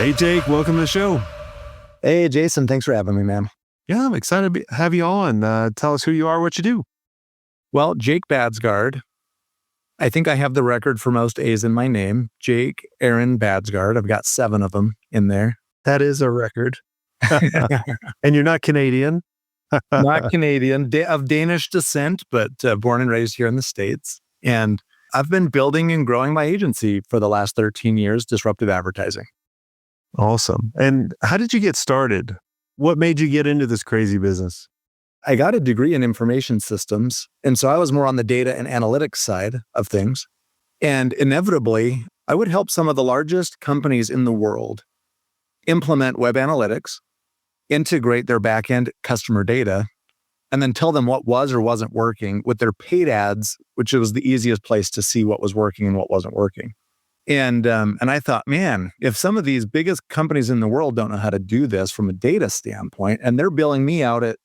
Hey, Jake, welcome to the show. Hey, Jason, thanks for having me, man. Yeah, I'm excited to have you on. Tell us who you are, what you do. Well, Jake Baadsgaard. I think I have the record for most A's in my name. Jake Aaron Baadsgaard. I've got 7 of them in there. That is a record. And you're not Canadian? Not Canadian, of Danish descent, but born and raised here in the States. And I've been building and growing my agency for the last 13 years, Disruptive Advertising. Awesome. And how did you get started? What made you get into this crazy business? I got a degree in information systems, and so I was more on the data and analytics side of things. And inevitably, I would help some of the largest companies in the world implement web analytics, integrate their back-end customer data, and then tell them what was or wasn't working with their paid ads, which was the easiest place to see what was working and what wasn't working. And I thought, man, if some of these biggest companies in the world don't know how to do this from a data standpoint, and they're billing me out at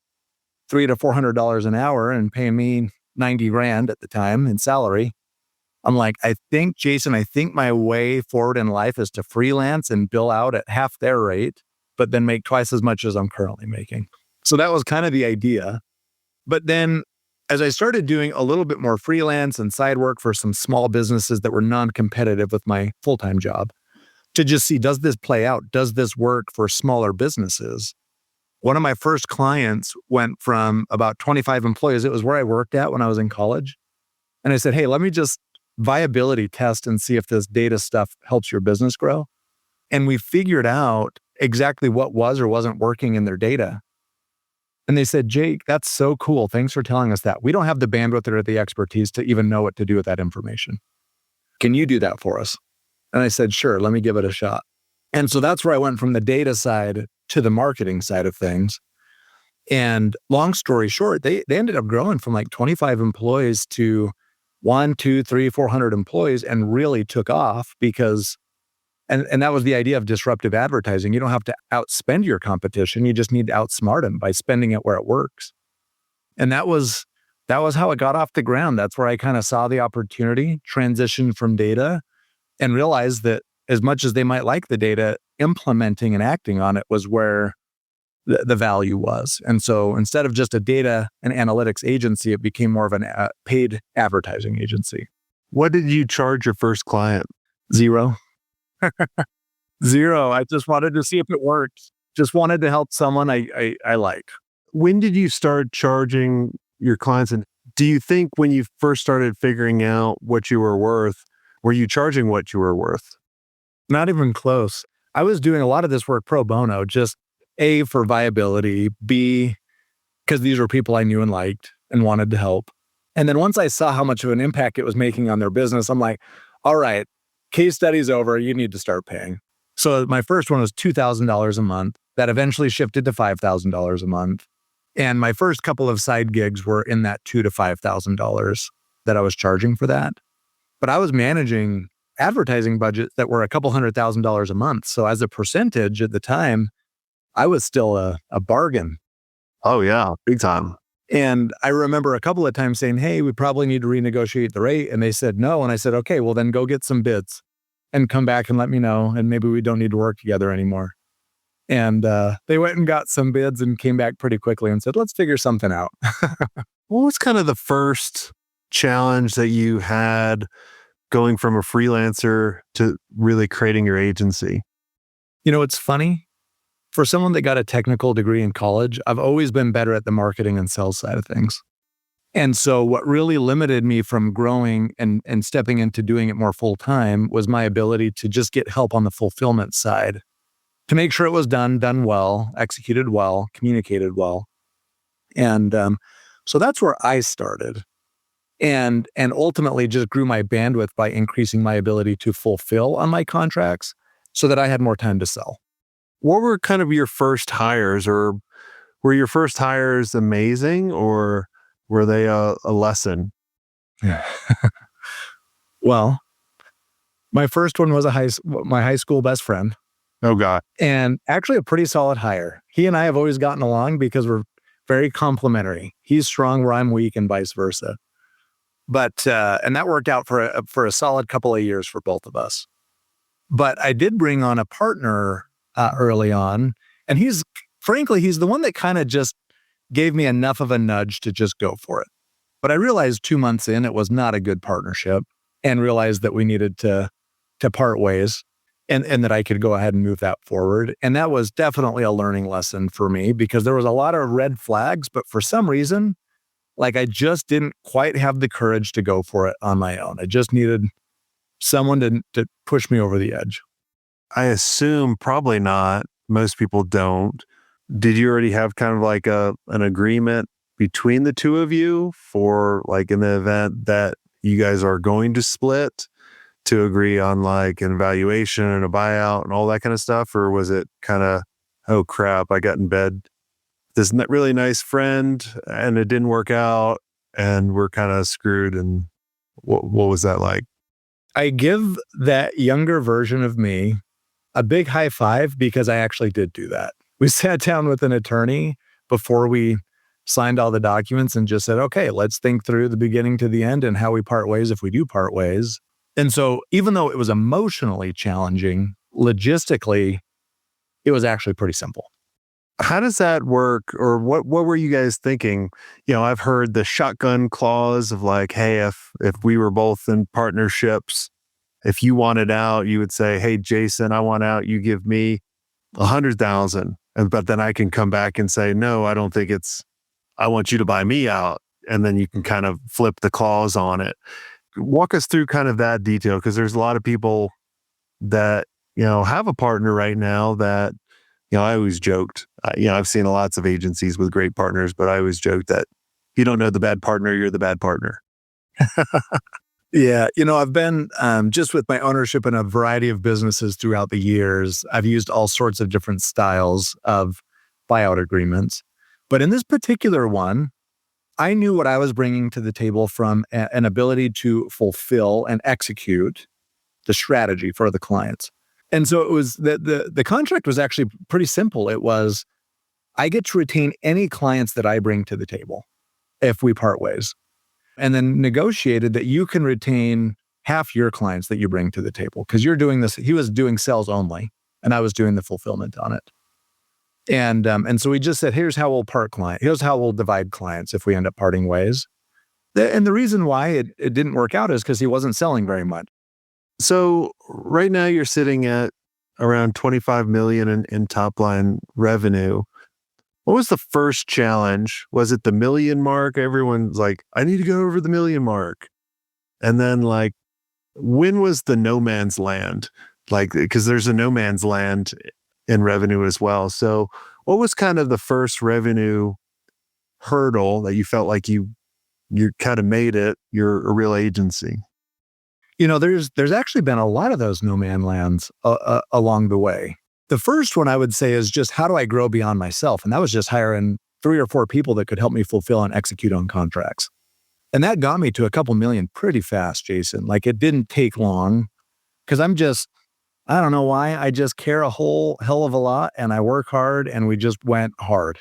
$300 to $400 an hour and paying me $90,000 at the time in salary, I'm like, I think my way forward in life is to freelance and bill out at half their rate, but then make twice as much as I'm currently making. So that was kind of the idea. But then as I started doing a little bit more freelance and side work for some small businesses that were non-competitive with my full-time job, to just see, does this play out? Does this work for smaller businesses? One of my first clients went from about 25 employees. It was where I worked at when I was in college. And I said, hey, let me just viability test and see if this data stuff helps your business grow. And we figured out exactly what was or wasn't working in their data. And they said, Jake, that's so cool. Thanks for telling us that. We don't have the bandwidth or the expertise to even know what to do with that information. Can you do that for us? And I said, sure, let me give it a shot. And so that's where I went from the data side to the marketing side of things. And long story short, they ended up growing from like 25 employees to 1, 2, 3, 400 employees and really took off because And that was the idea of disruptive advertising. You don't have to outspend your competition. You just need to outsmart them by spending it where it works. And that was how it got off the ground. That's where I kind of saw the opportunity, transitioned from data, and realized that as much as they might like the data, implementing and acting on it was where the value was. And so instead of just a data and analytics agency, it became more of a paid advertising agency. What did you charge your first client? Zero. I just wanted to see if it worked. Just wanted to help someone I like. When did you start charging your clients? And do you think when you first started figuring out what you were worth, were you charging what you were worth? Not even close. I was doing a lot of this work pro bono, just A, for viability, B, because these were people I knew and liked and wanted to help. And then once I saw how much of an impact it was making on their business, I'm like, all right, case study's over. You need to start paying. So my first one was $2,000 a month. That eventually shifted to $5,000 a month. And my first couple of side gigs were in that $2,000 to $5,000 that I was charging for that. But I was managing advertising budgets that were a couple $100,000 a month. So as a percentage at the time, I was still a bargain. Oh yeah, big time. And I remember a couple of times saying, hey, we probably need to renegotiate the rate. And they said no. And I said, okay, well then go get some bids and come back and let me know. And maybe we don't need to work together anymore. And they went and got some bids and came back pretty quickly and said, let's figure something out. What was kind of the first challenge that you had going from a freelancer to really creating your agency? You know, it's funny. For someone that got a technical degree in college, I've always been better at the marketing and sales side of things. And so what really limited me from growing and stepping into doing it more full time was my ability to just get help on the fulfillment side to make sure it was done well, executed well, communicated well. And so that's where I started. And ultimately just grew my bandwidth by increasing my ability to fulfill on my contracts so that I had more time to sell. What were kind of your first hires, or were your first hires amazing, or were they a lesson? Well, my first one was my high school best friend. Oh, God. And actually a pretty solid hire. He and I have always gotten along because we're very complementary. He's strong where I'm weak and vice versa. But and that worked out for a solid couple of years for both of us. But I did bring on a partner early on. And he's the one that kind of just gave me enough of a nudge to just go for it. But I realized 2 months in, it was not a good partnership, and realized that we needed to part ways, and that I could go ahead and move that forward. And that was definitely a learning lesson for me, because there was a lot of red flags, but for some reason, like, I just didn't quite have the courage to go for it on my own. I just needed someone to push me over the edge. I assume probably not. Most people don't. Did you already have kind of like an agreement between the two of you for, like, in the event that you guys are going to split, to agree on like an evaluation and a buyout and all that kind of stuff? Or was it kind of, oh crap, I got in bed this really nice friend and it didn't work out and we're kind of screwed? And what was that like? I give that younger version of me a big high five, because I actually did do that. We sat down with an attorney before we signed all the documents and just said, okay, let's think through the beginning to the end and how we part ways if we do part ways. And so even though it was emotionally challenging, logistically, it was actually pretty simple. How does that work? Or what were you guys thinking? I've heard the shotgun clause of like, hey, if we were both in partnerships, if you wanted out, you would say, hey, Jason, I want out. You give me 100,000. But then I can come back and say, no, I don't think I want you to buy me out. And then you can kind of flip the clause on it. Walk us through kind of that detail, because there's a lot of people that, have a partner right now that, I always joked, I've seen lots of agencies with great partners, but I always joked that you don't know the bad partner, you're the bad partner. Yeah. I've been just with my ownership in a variety of businesses throughout the years. I've used all sorts of different styles of buyout agreements. But in this particular one, I knew what I was bringing to the table from an ability to fulfill and execute the strategy for the clients. And so it was the contract was actually pretty simple. It was, I get to retain any clients that I bring to the table if we part ways. And then negotiated that you can retain half your clients that you bring to the table, because you're doing this. He was doing sales only, and I was doing the fulfillment on it. And so we just said, here's how we'll divide clients if we end up parting ways. And the reason why it didn't work out is because he wasn't selling very much. So right now you're sitting at around 25 million in top line revenue. What was the first challenge? Was it the million mark? Everyone's like, I need to go over the million mark. And then, like, when was the no man's land? Like, because there's a no man's land in revenue as well. So what was kind of the first revenue hurdle that you felt like you kind of made it, you're a real agency? There's actually been a lot of those no man lands along the way. The first one I would say is just, how do I grow beyond myself? And that was just hiring 3 or 4 people that could help me fulfill and execute on contracts. And that got me to a couple million pretty fast, Jason. Like, it didn't take long, because I don't know why, I just care a whole hell of a lot and I work hard, and we just went hard.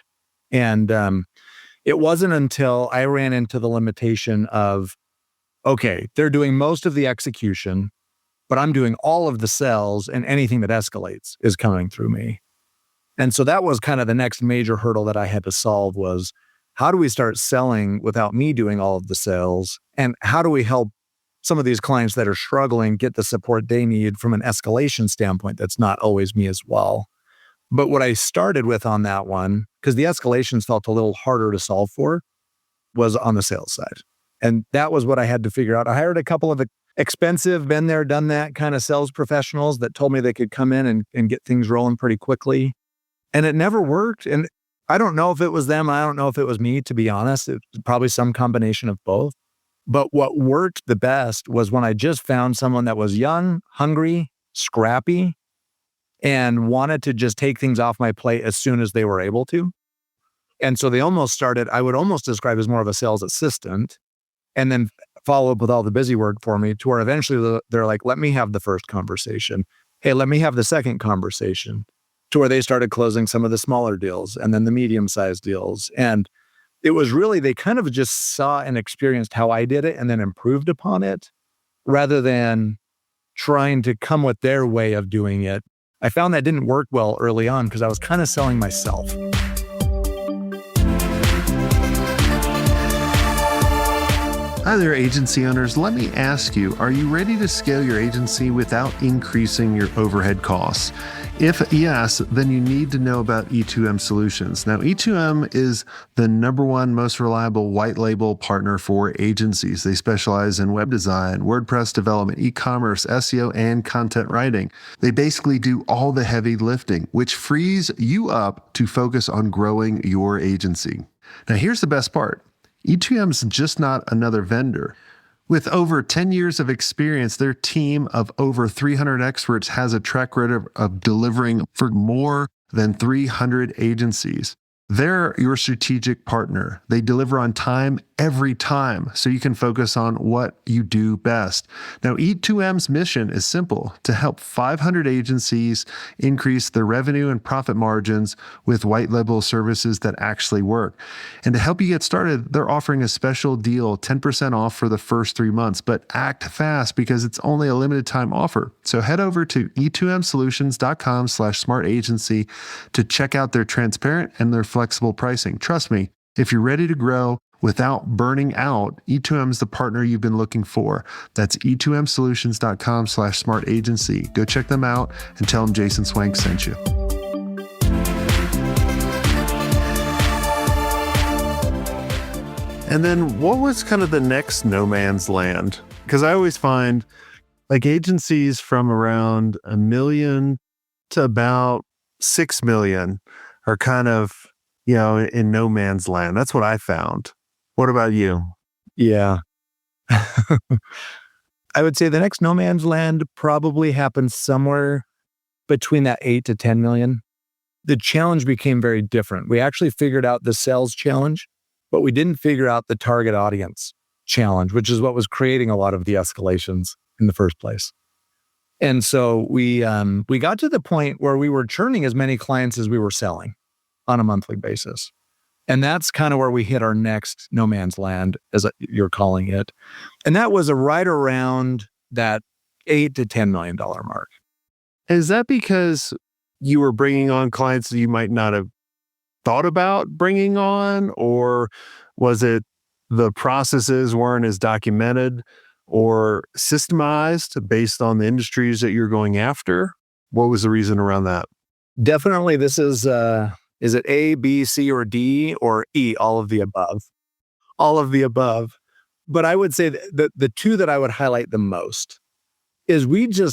And it wasn't until I ran into the limitation of, okay, they're doing most of the execution, but I'm doing all of the sales, and anything that escalates is coming through me. And so that was kind of the next major hurdle that I had to solve, was, how do we start selling without me doing all of the sales? And how do we help some of these clients that are struggling get the support they need from an escalation standpoint that's not always me as well? But what I started with on that one, because the escalations felt a little harder to solve for, was on the sales side. And that was what I had to figure out. I hired a couple of expensive, been there, done that kind of sales professionals that told me they could come in and get things rolling pretty quickly. And it never worked. And I don't know if it was them. I don't know if it was me, to be honest. It's probably some combination of both. But what worked the best was when I just found someone that was young, hungry, scrappy, and wanted to just take things off my plate as soon as they were able to. And so they almost started, I would almost describe as more of a sales assistant, and then follow up with all the busy work for me, to where eventually they're like, let me have the first conversation. Hey, let me have the second conversation, to where they started closing some of the smaller deals and then the medium-sized deals. And it was really, they kind of just saw and experienced how I did it and then improved upon it, rather than trying to come with their way of doing it. I found that didn't work well early on because I was kind of selling myself. Hi there, agency owners. Let me ask you, are you ready to scale your agency without increasing your overhead costs? If yes, then you need to know about E2M Solutions. Now, E2M is the #1 most reliable white label partner for agencies. They specialize in web design, WordPress development, e-commerce, SEO, and content writing. They basically do all the heavy lifting, which frees you up to focus on growing your agency. Now, here's the best part. E2M is just not another vendor. With over 10 years of experience, their team of over 300 experts has a track record of delivering for more than 300 agencies. They're your strategic partner. They deliver on time every time, so you can focus on what you do best. Now, E2M's mission is simple: to help 500 agencies increase their revenue and profit margins with white label services that actually work. And to help you get started, they're offering a special deal, 10% off for the first 3 months, but act fast because it's only a limited time offer. So head over to e2msolutions.com/smartagency to check out their transparent and their flexible pricing. Trust me, if you're ready to grow without burning out, E2M is the partner you've been looking for. That's e2msolutions.com/smartagency. Go check them out and tell them Jason Swank sent you. And then what was kind of the next no man's land? Because I always find like agencies from around $1 million to about 6 million are kind of, in no man's land. That's what I found. What about you? Yeah. I would say the next no man's land probably happens somewhere between that 8 to 10 million. The challenge became very different. We actually figured out the sales challenge, but we didn't figure out the target audience challenge, which is what was creating a lot of the escalations in the first place. And so we got to the point where we were churning as many clients as we were selling on a monthly basis. And that's kind of where we hit our next no man's land, as you're calling it. And that was right around that $8 to $10 million mark. Is that because you were bringing on clients that you might not have thought about bringing on? Or was it the processes weren't as documented or systemized based on the industries that you're going after? What was the reason around that? Definitely, this is it A, B, C, or D, or E, all of the above? All of the above. But I would say that the two that I would highlight the most is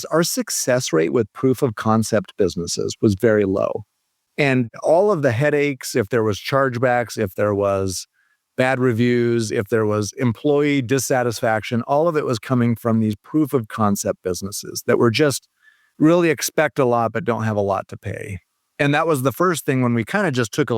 our success rate with proof of concept businesses was very low. And all of the headaches, if there was chargebacks, if there was bad reviews, if there was employee dissatisfaction, all of it was coming from these proof of concept businesses that were just really expect a lot, but don't have a lot to pay. And that was the first thing when we kind of just took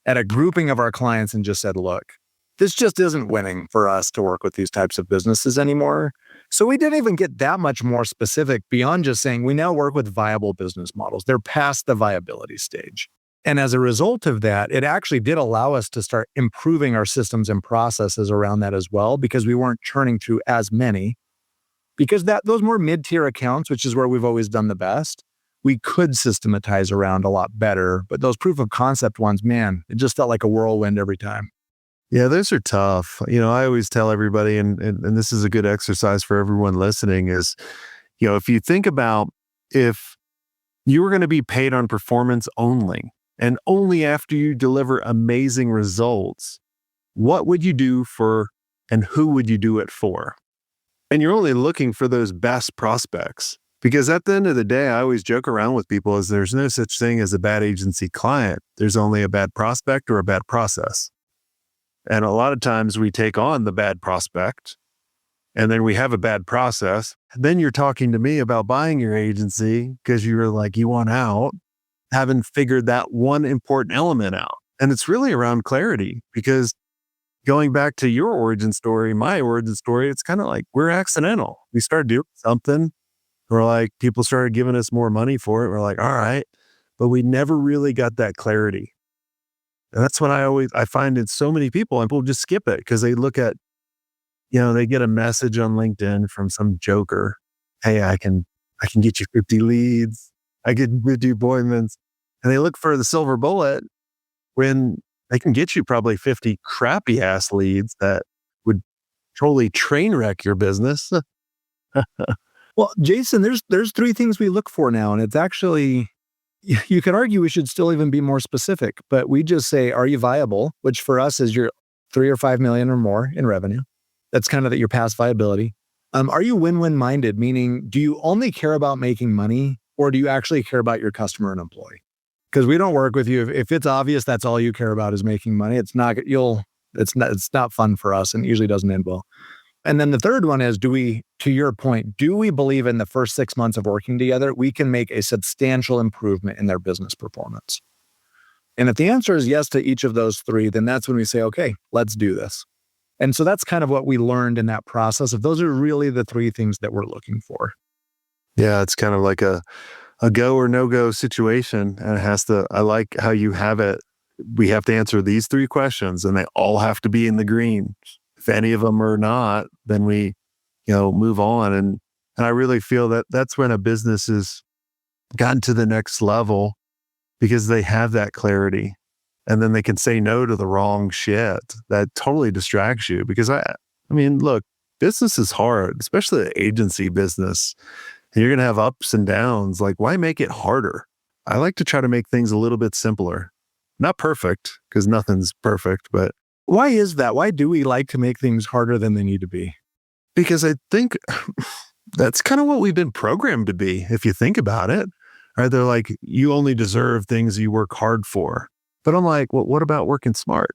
at a grouping of our clients and just said, look, this just isn't winning for us to work with these types of businesses anymore. So we didn't even get that much more specific beyond just saying we now work with viable business models. They're past the viability stage. And as a result of that, it actually did allow us to start improving our systems and processes around that as well, because we weren't churning through as many. Because those more mid-tier accounts, which is where we've always done the best, we could systematize around a lot better. But those proof of concept ones, man, it just felt like a whirlwind every time. Yeah, those are tough. I always tell everybody, and this is a good exercise for everyone listening, is, if you think about if you were going to be paid on performance only, and only after you deliver amazing results, what would you do for, and who would you do it for? And you're only looking for those best prospects. Because at the end of the day, I always joke around with people is there's no such thing as a bad agency client. There's only a bad prospect or a bad process. And a lot of times we take on the bad prospect and then we have a bad process. Then you're talking to me about buying your agency because you were like, you want out, haven't figured that one important element out. And it's really around clarity, because going back to your origin story, my origin story, it's kind of like we're accidental. We started doing something. We're like, people started giving us more money for it. We're like, all right. But we never really got that clarity. And that's what I find in so many people, and people just skip it because they look at, they get a message on LinkedIn from some joker hey, I can get you 50 leads. I can 50 appointments. And they look for the silver bullet when they can get you probably 50 crappy ass leads that would totally train wreck your business. Well, Jason, there's three things we look for now, and it's actually you could argue we should still even be more specific, but we just say, are you viable? Which for us is your 3 or 5 million or more in revenue. That's kind of your past viability. Are you win-win minded? Meaning, do you only care about making money, or do you actually care about your customer and employee? Because we don't work with you if it's obvious that's all you care about is making money. It's not fun for us, and it usually doesn't end well. And then the third one is, to your point, do we believe in the first 6 months of working together, we can make a substantial improvement in their business performance? And if the answer is yes to each of those three, then that's when we say, okay, let's do this. And so that's kind of what we learned in that process. If those are really the three things that we're looking for. Yeah, it's kind of like a go or no go situation. And I like how you have it. We have to answer these three questions and they all have to be in the green. If any of them are not, then we, move on. And I really feel that that's when a business has gotten to the next level because they have that clarity. And then they can say no to the wrong shit that totally distracts you. Because I mean, look, business is hard, especially the agency business. And you're going to have ups and downs. Like, why make it harder? I like to try to make things a little bit simpler. Not perfect, because nothing's perfect, but why is that? Why do we like to make things harder than they need to be? Because I think that's kind of what we've been programmed to be, if you think about it. Right? They're like, you only deserve things you work hard for. But I'm like, well, what about working smart?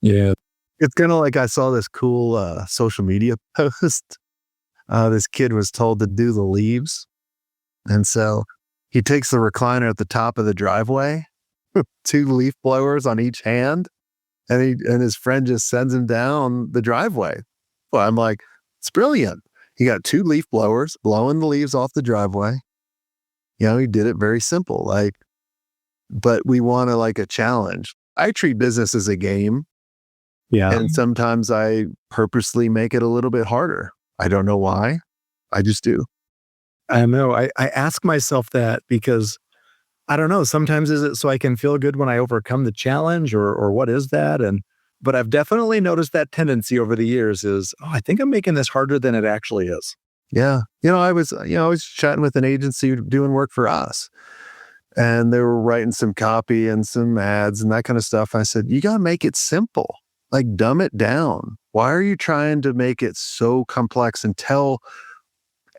Yeah. It's kind of like I saw this cool social media post. This kid was told to do the leaves. And so he takes the recliner at the top of the driveway, 2 leaf blowers on each hand, and his friend just sends him down the driveway. Well, I'm like, it's brilliant. He got 2 leaf blowers blowing the leaves off the driveway. He did it very simple. But we want a challenge. I treat business as a game. Yeah. And sometimes I purposely make it a little bit harder. I don't know why. I just do. I know. I ask myself that because I don't know. Sometimes is it so I can feel good when I overcome the challenge or what is that? But I've definitely noticed that tendency over the years is, I think I'm making this harder than it actually is. Yeah. I was chatting with an agency doing work for us. And they were writing some copy and some ads and that kind of stuff. I said, you got to make it simple, dumb it down. Why are you trying to make it so complex and tell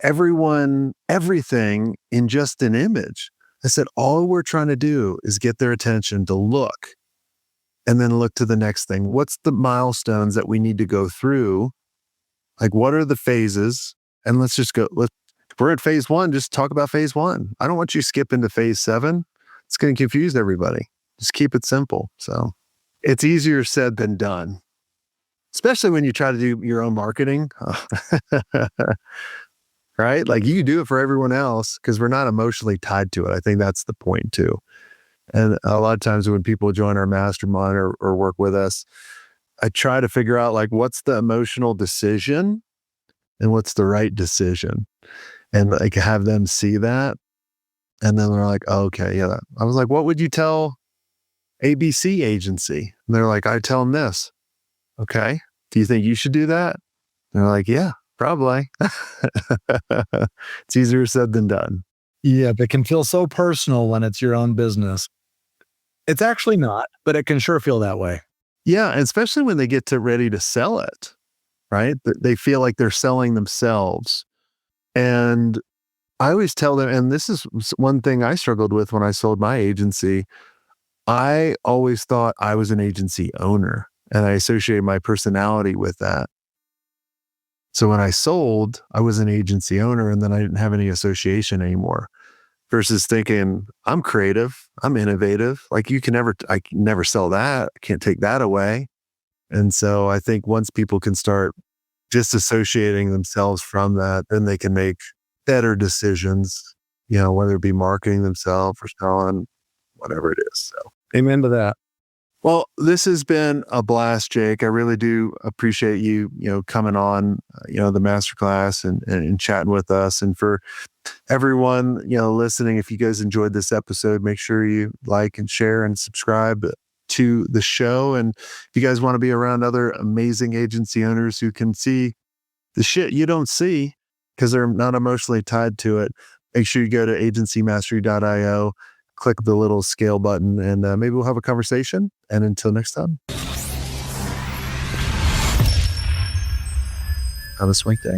everyone everything in just an image? I said, all we're trying to do is get their attention to look and then look to the next thing. What's the milestones that we need to go through? What are the phases? And let's just go, we're at phase 1, just talk about phase 1. I don't want you to skip into phase 7. It's going to confuse everybody. Just keep it simple. So it's easier said than done, especially when you try to do your own marketing. Right? You can do it for everyone else because we're not emotionally tied to it. I think that's the point too. And a lot of times when people join our mastermind or work with us, I try to figure out what's the emotional decision and what's the right decision. And have them see that. And then they're like, oh, okay, yeah. I was like, what would you tell ABC agency? And they're like, I tell them this. Okay. Do you think you should do that? And they're like, yeah, probably. It's easier said than done. Yeah, but it can feel so personal when it's your own business. It's actually not, but it can sure feel that way. Yeah, and especially when they get ready to sell it, right? They feel like they're selling themselves. And I always tell them, and this is one thing I struggled with when I sold my agency. I always thought I was an agency owner, and I associated my personality with that. So when I sold, I was an agency owner, and then I didn't have any association anymore. Versus thinking, I'm creative, I'm innovative. I can never sell that. I can't take that away. And so I think once people can start disassociating themselves from that, then they can make better decisions, whether it be marketing themselves or selling, whatever it is. So amen to that. Well, this has been a blast, Jake. I really do appreciate you, coming on, the masterclass and chatting with us. And for everyone, listening, if you guys enjoyed this episode, make sure you like and share and subscribe to the show. And if you guys want to be around other amazing agency owners who can see the shit you don't see because they're not emotionally tied to it, make sure you go to agencymastery.io, click the little scale button, and maybe we'll have a conversation. And until next time, have a sweet day.